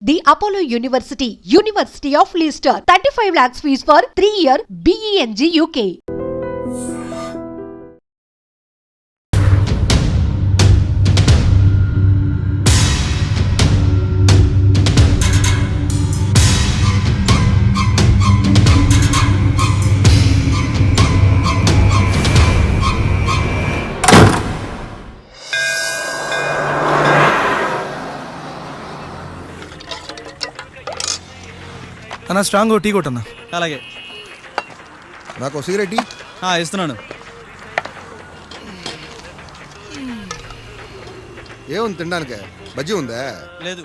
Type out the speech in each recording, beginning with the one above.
The Apollo University, University of Leicester, 35 lakhs fees for 3-year BEng UK. అన్న strong tea కొట్టన్నా. అలాగే నాకు cigarette ఇస్తున్నాను. ఏముంది తినడానికి? బజ్జీ ఉందా? లేదు.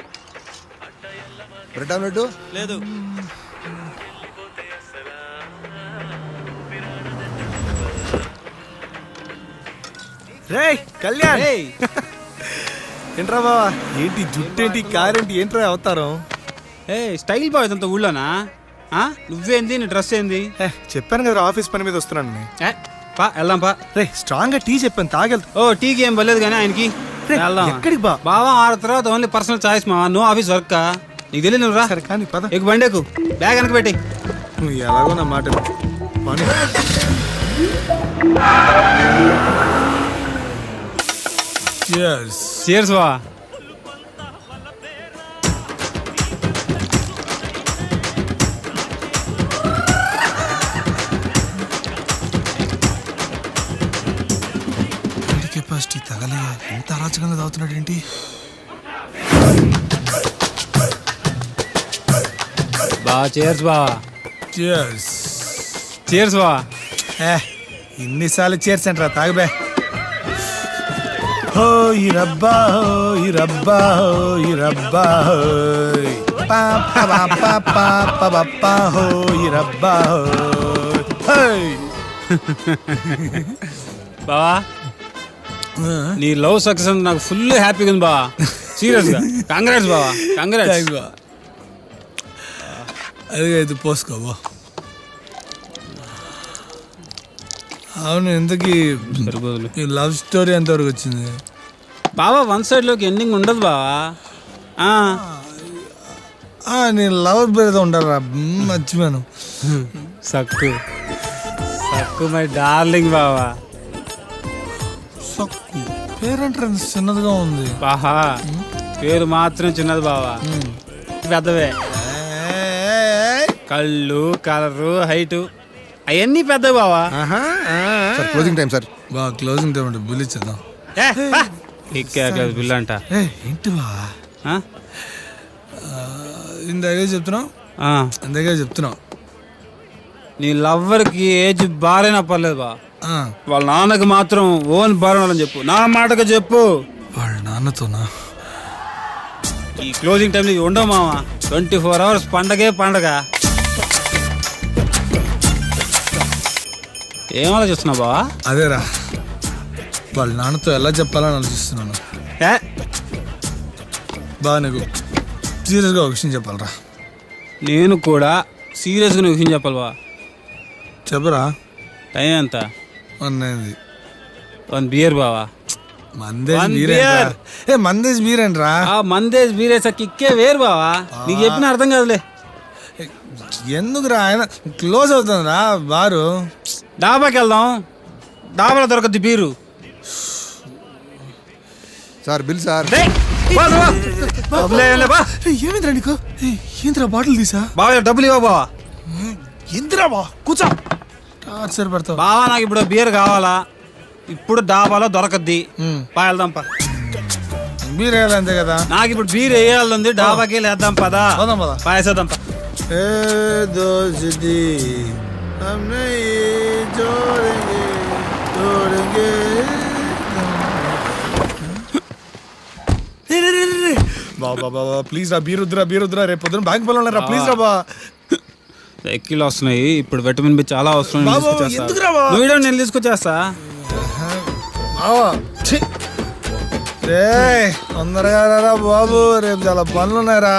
బ్రెడ్ ఆమ్లెట్ లేదు. రేయ్ కళ్యాణ్, ఏంట్రా బావా? ఏంటి జుట్టేంటి, కారేంటి, ఏంట్రా అవతారం? స్టైల్ బాయ్ అంత ఊళ్ళోనా? నువ్వేంది, నీ డ్రెస్ ఏంది? చెప్పాను కదా ఆఫీస్ పని మీద వస్తున్నాను. పా వెళ్దాం పా. రే స్ట్రాంగ్ గా టీ చెప్పాను, తాగెళ్తా. ఓ టీకి ఏం పర్లేదు కానీ ఆయనకి ఎక్కడికి బా? బావా ఆడ తర్వాత ఓన్లీ పర్సనల్ చాయిస్ మా నో ఆఫీస్ వర్క్. నీకు తెలియదు నువ్వు రా. సరే కానీ పద. ఎక్కు బండి ఎక్కు, బ్యాగ్ వెనక పెట్టి. నువ్వు ఎలాగో నా మాట పని. Cheers బా. కెపాసిటీ తగలే, ఎంత అరాచకంగా తాగుతున్నాడు ఏంటి? బా చేర్స్ బా. చేర్స్ బా. ఇన్నిసార్లు చేర్స్ అంటారా? తాగబే. హో ఈ రబ్బా, హో ఈ రబ్బా, హో ఈ రబ్బా, హో ఈ రబ్బా. బావా నీ లవ్ సక్సెస్ నాకు ఫుల్ హ్యాపీగా ఉంది బావా. సీరియస్ గా కంగ్రాట్స్ బావా, కంగ్రాట్స్. అదే పోసుకోబో. అవును, ఎందుకు లవ్ స్టోరీ ఎంతవరకు వచ్చింది బావా? వన్ సైడ్ లోకి ఎండింగ్ ఉండదు బావా. నేను లవర్ పేరుతో ఉండరా, మర్చిపోయాను. సక్కు సక్కు మై డార్లింగ్ బావా. సక్కు పేరంటే చిన్నదిగా ఉంది బాహా, పేరు మాత్రం చిన్నది బావా, పెద్దవే. కళ్ళు, కలరు, హైటు అవన్నీ పెద్దవి బావా. Closing time sir. బా క్లోజింగ్ టైం అంటే బిల్ ఇచ్చేద్దాం. బిల్ అంట ఏంటి బా? ఇందాకే చెప్తున్నావు నీ లవ్వర్కి ఏజ్ బారైనా పర్లేదు బా, వాళ్ళ నాన్నకి మాత్రం ఓన్ బారని చెప్పు, నా మాటగా చెప్పు. వాళ్ళ నాన్నతోనా? ఈ క్లోజింగ్ టైంలో ఉండవు మావా, 24 hours పండగే పండగ. ఏం ఆలోచిస్తున్నావు బావా? అదేరా, వాళ్ళ నాన్నతో ఎలా చెప్పాలని ఆలోచిస్తున్నాను. బా నీకు సీరియస్గా ఒక విషయం చెప్పాలరా. నేను కూడా సీరియస్గా నీ విషయం చెప్పాలి బా. చెప్పరా. టైం ఎంత? 1 బియర్ బావా. మందేజ్ బీర్ ఏంట్రా? మందేజ్ బీర్ వేసా కిక్కే వేరు బావా, నీకు చెప్పిన అర్థం కాదులే. ఎందుకురా, ఆయన క్లోజ్ అవుతుందిరా బారు. డాబాకి వెళ్దాం, డాబాలో దొరకద్ది బీరు. Sir bill sir. ఏమిందిరా నీకు? ఏంద్రా బాటిల్ తీసా? బావా డబ్బులు ఇవ్వ బావా. ఏంద్రా బా, కూర్చో. టార్చర్ పెడతావు బావా, నాకు ఇప్పుడు బీర్ కావాలా, ఇప్పుడు డాబాలో దొరకద్ది. వెళ్దాం పా. బీర్ వేయాలి అంతే కదా. నాకు ఇప్పుడు బీర్ వేయాలి, డాబాకి వేద్దాం పదా. పాయేసేద్దాం పా. బాబా ప్లీజ్ రా, బీర్ వద్దురా. రేపు పొద్దున బ్యాంక్ పనులు ఉన్నారా, ప్లీజ్ రా బా. ఎక్కిలు వస్తున్నాయి ఇప్పుడు, విటమిన్ బి చాలా అవసరం. నేను తీసుకొచ్చేస్తా. రే తొందరగా రా బాబు, రేపు చాలా పనులు ఉన్నాయరా.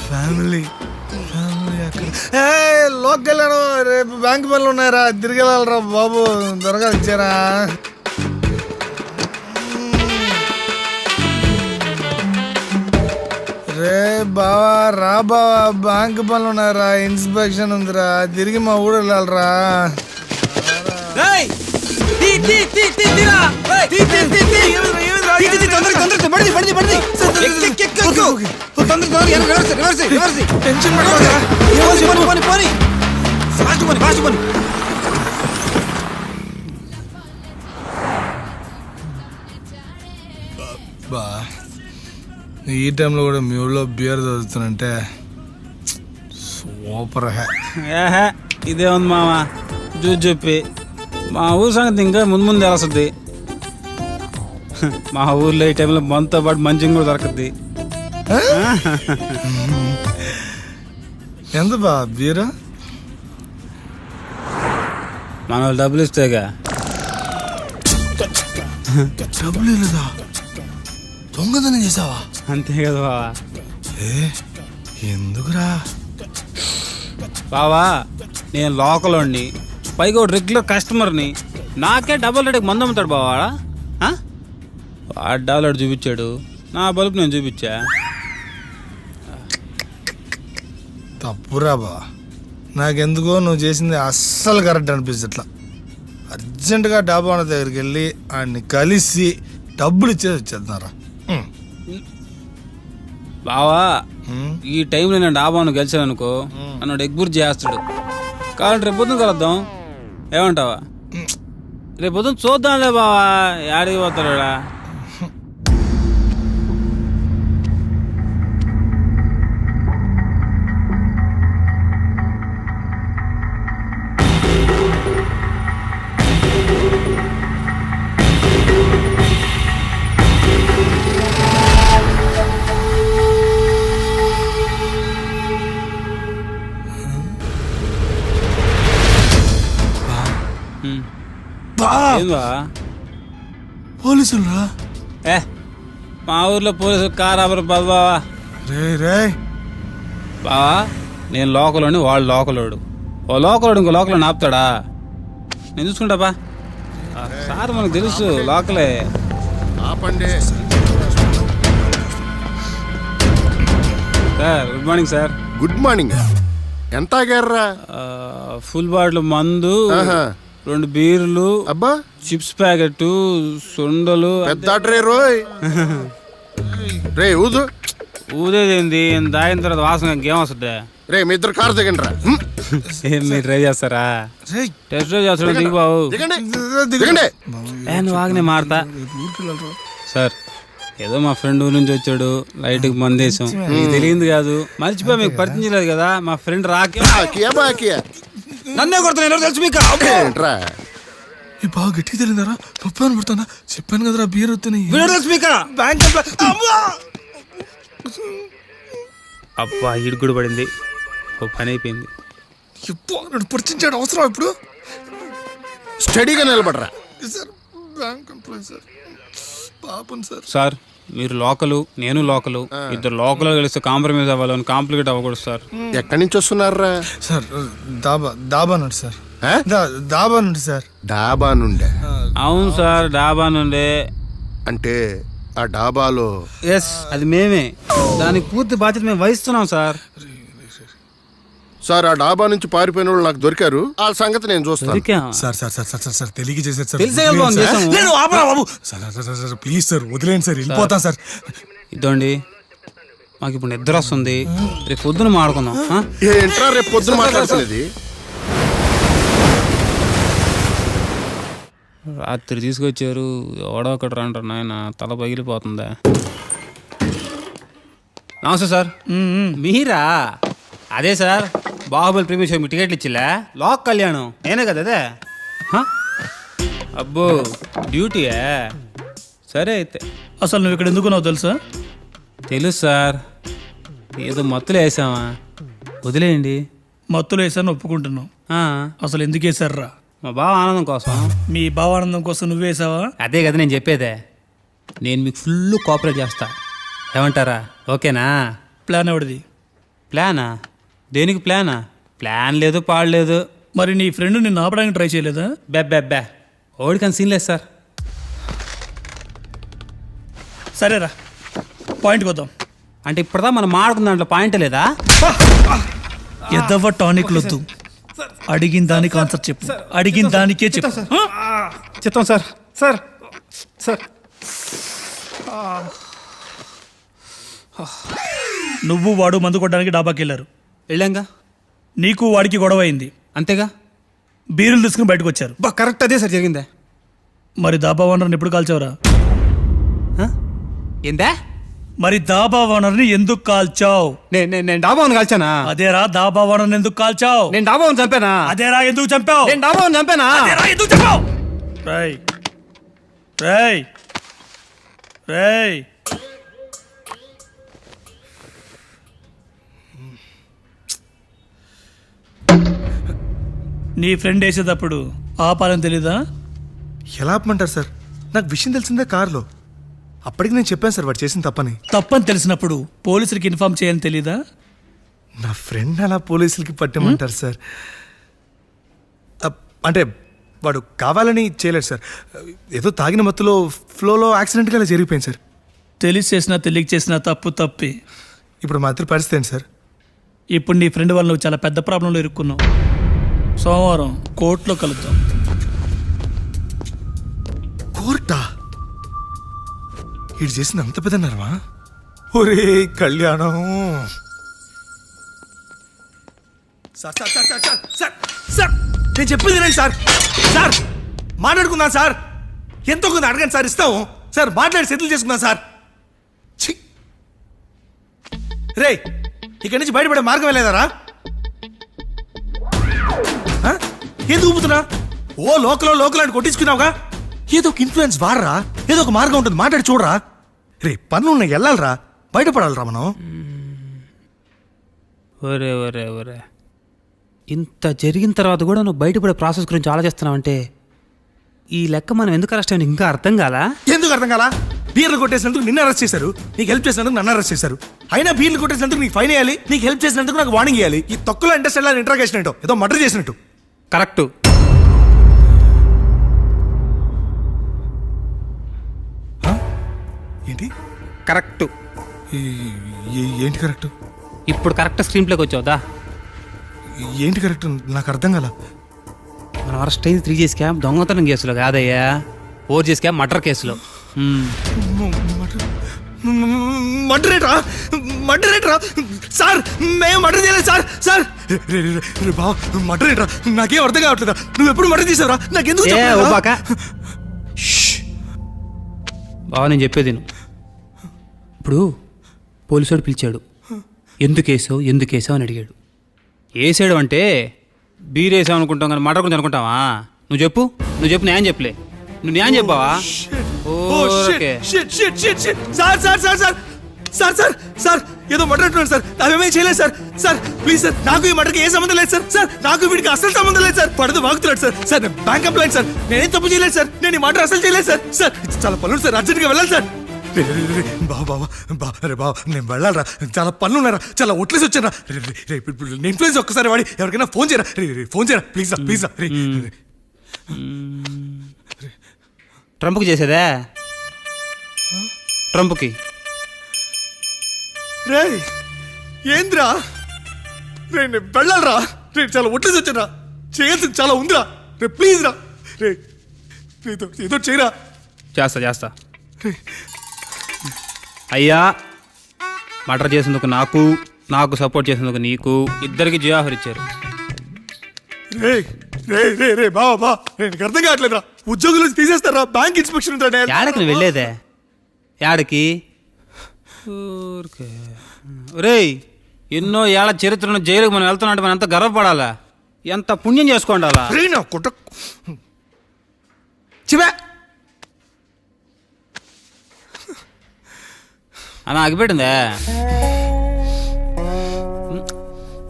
ఫ్యామిలీ అక్కడ లోకి వెళ్ళాను, రేపు బ్యాంక్ పనులు ఉన్నాయరా, తిరిగి వెళ్ళాలరా బాబు, త్వరగా ఇచ్చారా. బావా రా బావా, బ్యాంక్ పనులు ఉన్నారా, ఇన్స్పెక్షన్ ఉందిరా, తిరిగి మా ఊరు వెళ్ళాలరా. టెన్షన్ బా, ఈ టైంలో కూడా మీ ఊళ్ళో బియర్ చదువుతానంటే సూపర్ ఏహే ఇదే ఉంది మామ, చూసి చెప్పి మా ఊరు సంగతి ఇంకా ముందు ముందు తెలుస్తుంది. మా ఊర్లో ఈ టైంలో మనతో పాటు మంచిగా కూడా దొరకద్ది. ఎంత బా బియర్? మన వాళ్ళు డబ్బులు ఇస్తేగా. డబ్బులు లేదా? దొంగతనం చేసావా? అంతే కదా బావా. ఎందుకురా? బావా నేను లోకల్ వాడిని, పైగా ఒక రెగ్యులర్ కస్టమర్ని, నాకే డబల్ రేటుకి మందు అమ్ముతాడు బావాడా? వాడు డబల్ చూపించాడు, నా బల్బు నేను చూపించా. తప్పురా బా, నాకెందుకో నువ్వు చేసింది అస్సలు కరెక్ట్ అనిపిస్తట్లా. అర్జెంటుగా డాబా వాళ్ళ దగ్గరికి వెళ్ళి ఆయన్ని కలిసి డబ్బులు ఇచ్చేది వచ్చేస్తున్నారా? బావా ఈ టైంలో నేను డాబాను గెలిచాను అనుకో, నన్ను ఎగ్బుర్జి చేస్తాడు. కావాలంటే రేపు పొద్దున కలుద్దాం, ఏమంటావా? రేపు పొద్దున చూద్దాంలే బావా, యాడికి పోతాడా? పోలీసులు రా? ఏ మా ఊర్లో పోలీసులు కారాబరు బావా. రే రే బావా నేను లోకలోని, వాడు లోకలోడు. ఓ లోకలోడు ఇంకో లోకల్ ఆపుతాడా? నేను చూసుకుంటా బా. సార్ మనకు తెలుసు లోకలే. ఆపండి. Sir good morning sir. Good morning. ఎంత ఆగారా? ఫుల్ బాటిల్ మందు, 2 బీర్లు, అబ్బా చిప్స్ ప్యాకెట్, సొండలు. పెద్ద రే రోయ్. రే ఊదు. ఊదేదేంది, దాగిన తర్వాత వాసన గేమ్ వస్తుంది. రే మీ ఇద్దరు కారు దిగండి రా. ఏం మీరు ట్రై చేస్తారా? టెస్ట్ డ్రైవ్ చేస్తాడు దిగు బాబు. దిగండి. నువ్వు ఆగనే మారతా. సార్ ఏదో మా ఫ్రెండ్ ఊరి నుంచి వచ్చాడు, లైట్కి మందేశం, మీకు తెలియదు కాదు, మర్చిపోయి మీకు పరిచయం చేయలేదు కదా. మా ఫ్రెండ్ రాకే నన్నే కొడుతున్నా తెలుసు మీకు. ఈ బాగా గట్టిగా తెలియదారా? పప్పు అని పడుతున్నా, చెప్పాను కదరా బియర్ వస్తున్నాయి. అబ్బా ఇడుగుడు పడింది, ఓ పని అయిపోయింది. నన్ను పరిచించాడు అవసరం ఇప్పుడు? స్టడీగా నిలబడరా. సార్ బ్యాంక్ ఎంప్లాయీ సార్, పాపం సార్. సార్ మీరు లోకలు, నేను లోకలు, ఇద్దరు లోకల్ కలిస్తే కాంప్రమైజ్ అవ్వాలని కాంప్లికేట్ అవ్వకూడదు సార్. ఎక్కడి నుంచి వస్తున్నారా? సార్ దాబా నుండి సార్. దాబా నుండి సార్. డాబా నుండే? అవును సార్ డాబా నుండే. అంటే ఆ డాబాలో? ఎస్ అది మేమే, దానికి పూర్తి బాధ్యత మేము వహిస్తున్నాం సార్. సార్ ఆ డాబా నుంచి పారిపోయిన వాళ్ళు నాకు దొరికారు, ఆ సంగతి నేను చూస్తాను. Sir sir sir sir sir తెలియక చేశారు సార్. తెలిసే బాబు. సార్ ప్లీజ్ సార్ వదిలేండి సార్, వెళ్ళిపోతాం సార్. ఇదండి మాకు ఇప్పుడు నిద్ర వస్తుంది, రేపు పొద్దున మాడుకుందాం. ఏంట్రా రేపు పొద్దున మాట్లాడుతున్నది? రాత్రి తీసుకొచ్చారు, ఎవడో ఒకటి రంటారు నాయన, తల పగిలిపోతుందా. నమస్తే సార్. మీరా? అదే sir Baahubali premiere show me టికెట్లు ఇచ్చిలే, లోక్ కళ్యాణం నేనే కదా అదే. అబ్బో డ్యూటీయా? సరే అయితే. అసలు నువ్వు ఇక్కడ ఎందుకున్నావు తెలుసా? తెలుసు సార్, ఏదో మత్తులు వేసామా, వదిలేయండి. మత్తులు వేసాను ఒప్పుకుంటున్నావు, అసలు ఎందుకు వేసారా? మా బావ ఆనందం కోసం. మీ భావానందం కోసం నువ్వు వేసావా? అదే కదా నేను చెప్పేదే, నేను మీకు ఫుల్ కోఆపరేట్ చేస్తా, ఏమంటారా? ఓకేనా? ప్లాన్ ఎవడిది? ప్లానా? దేనికి ప్లానా? ప్లాన్ లేదు పాడలేదు. మరి నీ ఫ్రెండ్ నిన్ను ఆపడానికి ట్రై చేయలేదా? బెబ్బెబ్బే ఓడికని సీన్ లేదు సార్. సరేరా పాయింట్కి వద్దాం. అంటే ఇప్పుడుదా మనం మాడుకున్న దాంట్లో పాయింట్ లేదా? ఎదవ టానిక్ వద్దు, అడిగిన దానికి ఆన్సర్ చెప్పు, అడిగిన దానికే చెప్పు. చెప్తాం సార్. సార్ సార్ నువ్వు వాడు మందు కొట్టడానికి డాబాకి వెళ్ళారు. వెళ్ళాంగా. నీకు వాడికి గొడవ అయింది. అంతేగా. బీరులు తీసుకుని బయటకు వచ్చారు. కరెక్ట్ అదే సార్ జరిగిందే. మరి దాబా ఓనర్ని ఎప్పుడు కాల్చావురా? ఏందా? మరి దాబా ఓనర్ని ఎందుకు కాల్చావు? నేను డాబాను కాల్చానా? అదేరా దాబా ఓనర్ని ఎందుకు కాల్చావు? నేను డాబాను చంపానా? అదేరా ఎందుకు చంపావు? నేను డాబాను చంపానా? అదేరా ఎందుకు చంపావు? రేయ్ రేయ్ రేయ్ నీ ఫ్రెండ్ వేసేటప్పుడు ఆపాలని తెలీదా? ఎలా ఆపమంటారు సార్? నాకు విషయం తెలిసిందే కారులో. అప్పటికి నేను చెప్పాను సార్ వాడు చేసిన తప్పని. తప్పని తెలిసినప్పుడు పోలీసులకి ఇన్ఫార్మ్ చేయని తెలీదా? నా ఫ్రెండ్ అలా పోలీసులకి పట్టమంటారు సార్. అంటే వాడు కావాలని చేయలేడు సార్. ఏదో తాగిన మత్తులో ఫ్లోలో యాక్సిడెంట్గా అలా జరిగిపోయింది సార్. తెలిసి చేసినా తెలియక చేసినా తప్పు తప్పే. ఇప్పుడు మా ఇద్దరి పరిస్థితి ఏంటి సార్? ఇప్పుడు నీ ఫ్రెండ్ వల్ల నువ్వు చాలా పెద్ద ప్రాబ్లంలో ఇరుక్కున్నావు. సోమవారం కోర్టులో కలుద్దాం. కోర్టా? వీడు చేసిన అంత పెద్ద నరమా? ఒరే కళ్యాణం. Sir sir sir sir sir sir నేను చెప్పింది రండి సార్. సార్ మాట్లాడుకుందాం సార్. ఎంతో కొంత అడగండి సార్, ఇస్తాము సార్. మాట్లాడి సెటిల్ చేసుకుందాం సార్. రే ఇక్కడి నుంచి బయటపడే మార్గం వెళ్ళేదారా? ఏది ఊపుతున్నా? ఓ లోకల్ అని కొట్టించుకున్నావుగా. ఏదో ఒక ఇన్ఫ్లుయెన్స్ వాడరా, ఏదో ఒక మార్గం ఉంటుంది, మాట్లాడి చూడరా. రే పన్నున్న వెళ్ళాలరా, బయటపడాలరా మనం. ఒరే ఒరే ఒరే, ఇంత జరిగిన తర్వాత కూడా నువ్వు బయటపడే ప్రాసెస్ గురించి ఆలోచిస్తున్నావంటే ఈ లెక్క మనం ఎందుకు అరెస్ట్ అయ్యి ఇంకా అర్థం కాలా? ఎందుకు అర్థం కాలా? బీర్లు కొట్టేసినందుకు నిన్ను అరెస్ట్ చేశారు, నీకు హెల్ప్ చేసినందుకు నన్ను అరెస్ట్ చేశారు. అయినా బీర్లు కొట్టేసినందుకు నీకు ఫైన్ వేయాలి, నీకు హెల్ప్ చేసినందుకు నాకు వార్నింగ్ ఇవ్వాలి. ఈ తక్కువలో ఇంటర్స్టెల్ ఇంట్రాగేషన్ ఏంటో, ఏదో మర్డర్ చేసినట్టు. కరెక్టు. ఏంటి కరెక్టు? ఏంటి కరెక్ట్? ఇప్పుడు కరెక్ట్ స్క్రీన్ ప్లేకి వచ్చావుదా? ఏంటి కరెక్ట్? నాకు అర్థం కాల. మనం అరెస్ట్ అయింది 3G స్కామ్ దొంగతనం కేసులో కాదయ్యా, 4G స్కామ్ మర్డర్ కేసులో. మర్డరేట్రా సార్? మేము మర్డర్ చేయలేదు సార్. సార్ బావ మర్డరేట్రా? నాకేం అర్థం కావట్లేదా? నువ్వు ఎప్పుడు మర్డర్ చేసావురా? నాకెందుకు బావ నేను చెప్పేది ఇప్పుడు పోలీసుడు పిలిచాడు, ఎందుకు వేసావు అని అడిగాడు. వేసాడు అంటే బీర్ వేసావు అనుకుంటాం కానీ మర్డర్ గురించి అనుకుంటావా? నువ్వు చెప్పు న్యాయం చెప్పలే. నువ్వు న్యాయం చెప్పావా? Sir sir sir sir sir sir sir ఏదో మర్డర్ అంటున్నాడు సార్. అవేమీ చేయలేదు సార్. సార్ ప్లీజ్ సార్, నాకు ఈ మర్డర్కి ఏ సంబంధం లేదు సార్. సార్ నాకు వీడికి అసలు సంబంధం లేదు సార్. పడదు వాగుతున్నాడు సార్. సార్ నేను బ్యాంక్ ఎంప్లాయ్ సార్, నేనేం తప్పు చేయలేదు సార్. నేను ఈ మర్డర్ అసలు చేయలేదు సార్. సార్ చాలా పనులు సార్, అర్జెంట్గా వెళ్ళాలి సార్. బాబా నేను వెళ్ళాలరా, చాలా పనులు ఉన్నారా, చాలా ఒట్లేసి వచ్చారా. నేను ప్లీజ్ ఒక్కసారి వాడి ఎవరికైనా ఫోన్ చేయరా, ఫోన్ చేయరా ప్లీజ్ రా, ప్లీజ్ రా. ట్రంప్కి చేసేదా? ట్రంప్కి రే ఏంద్రా? రే నేను వెళ్ళాలరా, రే చాలా ఒట్లేసి వచ్చారా, చేయాల్సింది చాలా ఉందిరా. రే ప్లీజ్ రా, రే ఏదో చేయరా. చేస్తా అయ్యా. మర్డర్ చేసేందుకు నాకు సపోర్ట్ చేసేందుకు నీకు, ఇద్దరికి జియాఫర్ ఇచ్చారు. రే రే రే రే బాబా నీకు అర్థం కావట్లేదురా. ఉద్యోగులు తీసేస్తారా, బ్యాంక్ ఇన్స్పెక్షన్ ఉంటాడు. యాడకి నువ్వు వెళ్ళేదే? యాడకి? రేయ్ ఎన్నో ఏళ్ళ చరిత్రను జైలుకు మనం వెళ్తున్నట్టు మనం ఎంత గర్వపడాలా, ఎంత పుణ్యం చేసుకోండాలా. చివా అలా ఆగిపెట్టిందే.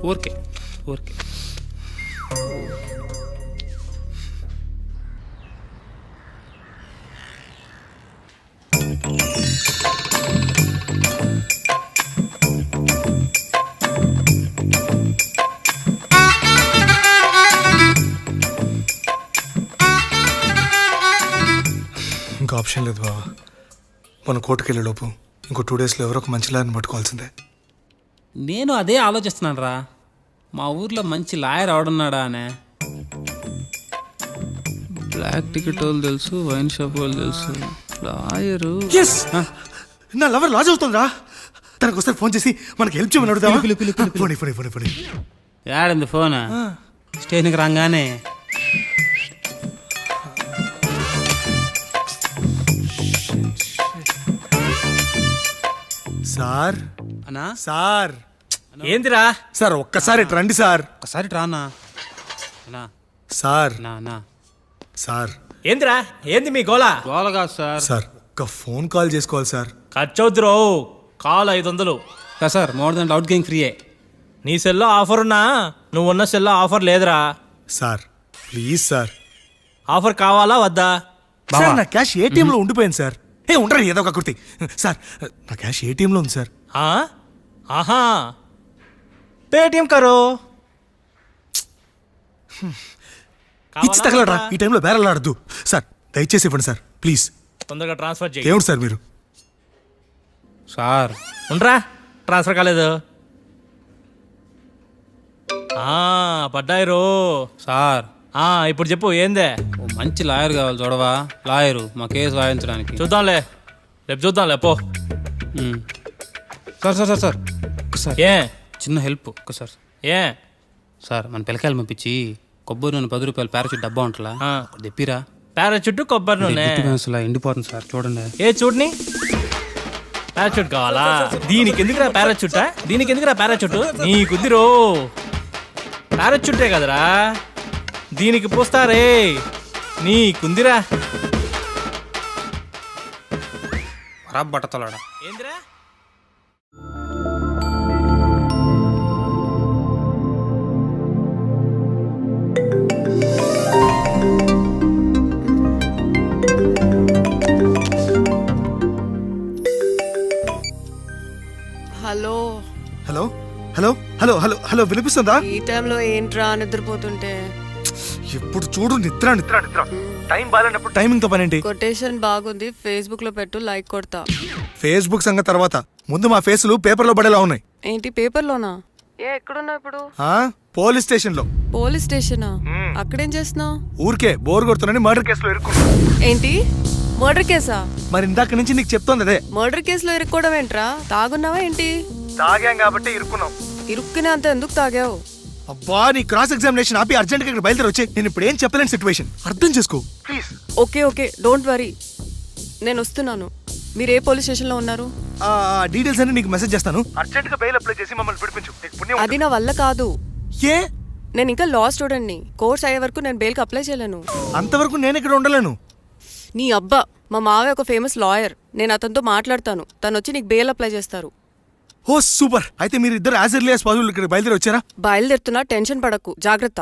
ఊరికే ఇంకా ఆప్షన్ లేదు బాబా. మన కోర్టుకు వెళ్ళే లోపు ఇంకో 2 డేస్లో ఎవరో ఒక మంచి లాయర్ని పట్టుకోవాల్సిందే. నేను అదే ఆలోచిస్తున్నాను రా. మా ఊర్లో మంచి లాయర్ ఎవడున్నాడా అనే. బ్లాక్ టికెట్ వాళ్ళు తెలుసు, వైన్ షాప్ వాళ్ళు తెలుసు, లాయరు. నా లవర్ లాజ్ అవుతుందిరా. తనకు ఒకసారి ఫోన్ చేసి మనకి హెల్ప్ చేయమని అడుగుదామా? ఫోన్. యాడింది ఫోన్? స్టేషన్కి రాగానే. సార్ అన్నా సార్ ఏందిరా? సార్ ఒక్కసారి ఇటు రండి సార్. ఒకసారి రానా అన్నా. సార్ నా నా సార్ ఏందిరా? ఏంది మీ గోళ? గోలగా సార్. సార్ ఒక్క ఫోన్ కాల్ చేసుకోవాలి సార్. ఖర్చవుద్దురో. Call 500. Sir more than outgoing ఫ్రీయే. నీ సెల్లో ఆఫర్ ఉన్నా నువ్వున్న సెల్లో ఆఫర్ లేదురా. Sir please sir. ఆఫర్ కావాలా వద్దా? సార్ నా క్యాష్ ఏటీఎంలో ఉండిపోయింది సార్. ఉండరా ఏదో ఒక కుర్తి. సార్ నా క్యాష్ ఏటీఎంలో ఉంది సార్. ఆహా, పేటిఎం కరో. ఇచ్చి తగలరా. ఈ టైంలో బేరలాడద్దు సార్. దయచేసి ఇవ్వండి సార్ ప్లీజ్. తొందరగా ట్రాన్స్ఫర్ చేయి. ఏమిటి సార్ మీరు? సార్ ఉండరా, ట్రాన్స్ఫర్ కాలేదు. పడ్డాయి రో. సార్ ఇప్పుడు చెప్పు ఏందే? ఓ మంచి లాయర్ కావాలి చూడవా. లాయరు మా కేసు వాయించడానికి. చూద్దాంలే, రేపు చూద్దాంలే పో. సార్ సార్ సార్ సార్ ఒకసారి ఏ చిన్న హెల్ప్ ఒక్కసారి. ఏ సార్ మన పిల్లకాయలు పంపించి కొబ్బరి నూనె 10 రూపాయలు పారాచూట్ డబ్బా ఉంటుందా తెప్పిరా. పారాచుట్టు కొబ్బరి నూనె ఎండిపోతుంది సార్ చూడండి. ఏ చూడని. పారాచూట్ కావాలా? దీనికి ఎందుకురా పారాచూట్? దీనికి ఎందుకురా పారాచూట్? నీకుద్దిరో. పారాచూటే కదరా, దీనికి పోస్తారే. నీకుందిరా. బట్టతలాడా ఏందిరా? Hello hello hello hello hello hello వినిపిస్తుందా? ఈ టైంలో ఏంట్రా నిద్రపోతుంటే? ఎప్పుడు చూడు నిద్ర నిద్ర నిద్ర. టైం బాగాలేనప్పుడు టైమింగ్ తో పనేంటి? కొటేషన్ బాగుంది, ఫేస్బుక్ లో పెట్టు, లైక్ కొడతా. ఫేస్బుక్ సంగతి తర్వాత, ముందు మా ఫేసులు పేపర్లో పడేలా ఉన్నాయి. ఏంటి పేపర్లోనా? ఎక్కడున్నావు ఇప్పుడు? పోలీస్ స్టేషన్ లో. పోలీస్ స్టేషనా? అక్కడేం చేస్తున్నావు? ఊరికే బోర్ కొడుతున్నాని మర్డర్ కేసులో ఇరుక్కున్నా. ఏంటి మర్డర్ కేసా? మరి ఇందాక నుంచి నీకు చెప్తోంది అదే. మర్డర్ కేసులో ఇరుక్కోవడం ఏంట్రా? తాగున్నావా ఏంటి? తాగాం కాబట్టి ఇరుక్కున్నాం. ఇరుక్కునే అంత ఎందుకు తాగావు? అబ్బా నీ క్రాస్ ఎగ్జామినేషన్ ఆపి అర్జెంట్ గా ఇక్కడ బయలుదేరి వచ్చి. నేను ఇప్పుడు ఏం చెప్పలేని సిచ్యువేషన్, అర్థం చేసుకో ప్లీజ్. ఓకే డోంట్ వరీ, నేను వస్తున్నాను. మీరు ఏ పోలీస్ స్టేషన్ లో ఉన్నారు? డీటెయిల్స్ అన్ని నీకు మెసేజ్ చేస్తాను. అర్జెంట్ గా బెయిల్ అప్లై చేసి మమ్మల్ని పిలిపించు. అది నా వల్ల కాదు. ఏ? నేను ఇంకా లా స్టూడెంట్ని. కోర్స్ అయ్యే వరకు నేను బెయిల్కి అప్లై చేయలేను. అంతవరకు నేను ఇక్కడ ఉండలేను. నీ అబ్బా, మా మావయ్య ఒక ఫేమస్ లాయర్. నేను అతనితో మాట్లాడతాను, తను వచ్చి నీకు బెయిల్ అప్లై చేస్తారు. ఓ సూపర్. అయితే మీరు ఇద్దరు యాజ్ ఎర్లీ యాజ్ పాసిబుల్ ఇక్కడ బయలుదేరి వచ్చారా? బయలుదేరుతున్నా, టెన్షన్ పడకు, జాగ్రత్త.